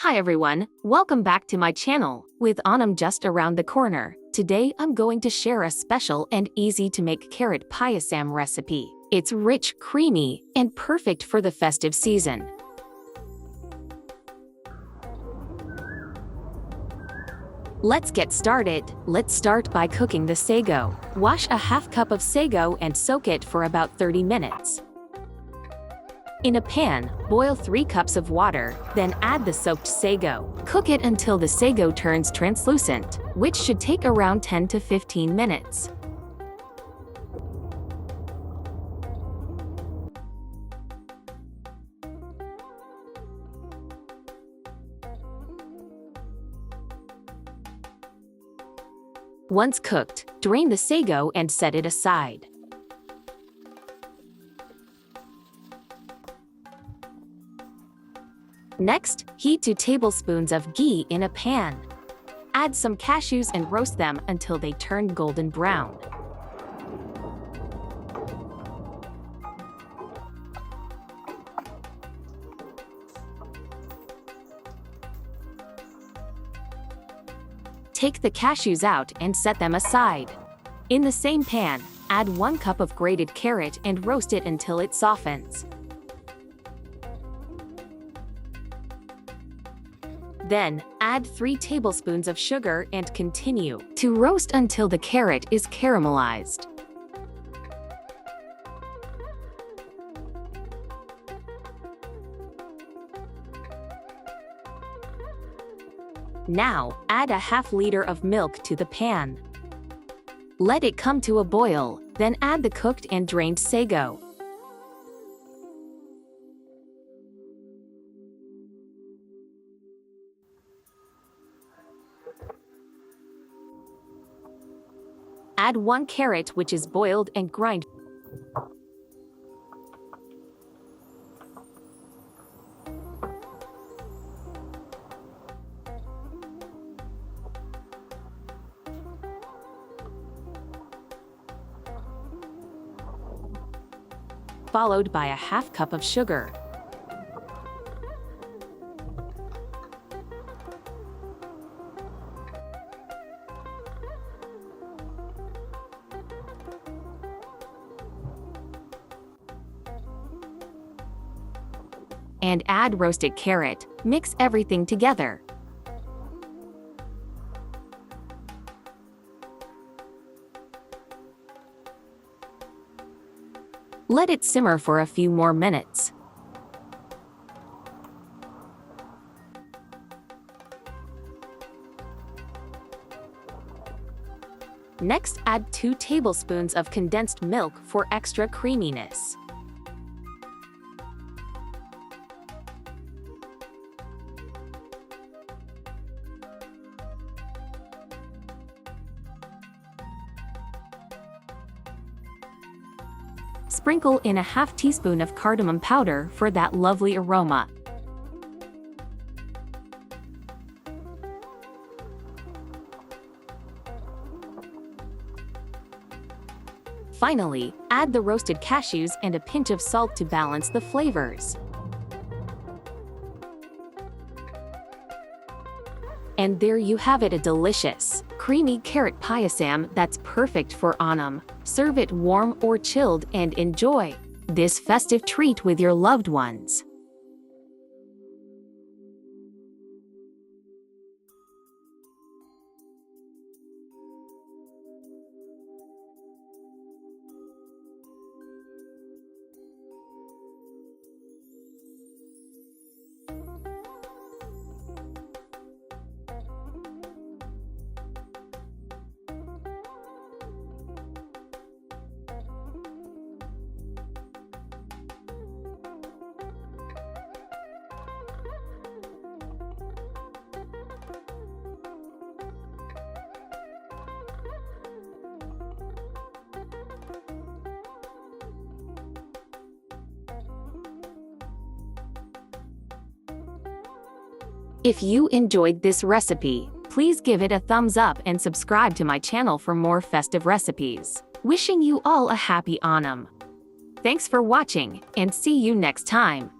Hi everyone, welcome back to my channel. With onam just around the corner, today I'm going to share a special and easy to make carrot payasam recipe. It's rich, creamy, and perfect for the festive season. Let's get started. Let's start by cooking the sago. Wash a half cup of sago and soak it for about 30 minutes. In a pan, boil 3 cups of water, then add the soaked sago. Cook it until the sago turns translucent, which should take around 10 to 15 minutes. Once cooked, drain the sago and set it aside. Next, heat 2 tablespoons of ghee in a pan. Add some cashews and roast them until they turn golden brown. Take the cashews out and set them aside. In the same pan, add 1 cup of grated carrot and roast it until it softens. Then, add 3 tablespoons of sugar and continue to roast until the carrot is caramelized. Now, add a half liter of milk to the pan. Let it come to a boil, then add the cooked and drained sago. Add 1 carrot which is boiled and grind. Followed by a half cup of sugar. And add roasted carrot. Mix everything together. Let it simmer for a few more minutes. Next, add 2 tablespoons of condensed milk for extra creaminess. Sprinkle in a half teaspoon of cardamom powder for that lovely aroma. Finally, add the roasted cashews and a pinch of salt to balance the flavors. And there you have it, a delicious, creamy carrot payasam that's perfect for onam. Serve it warm or chilled and enjoy this festive treat with your loved ones. If you enjoyed this recipe, please give it a thumbs up and subscribe to my channel for more festive recipes. Wishing you all a happy onam. Thanks for watching, and see you next time.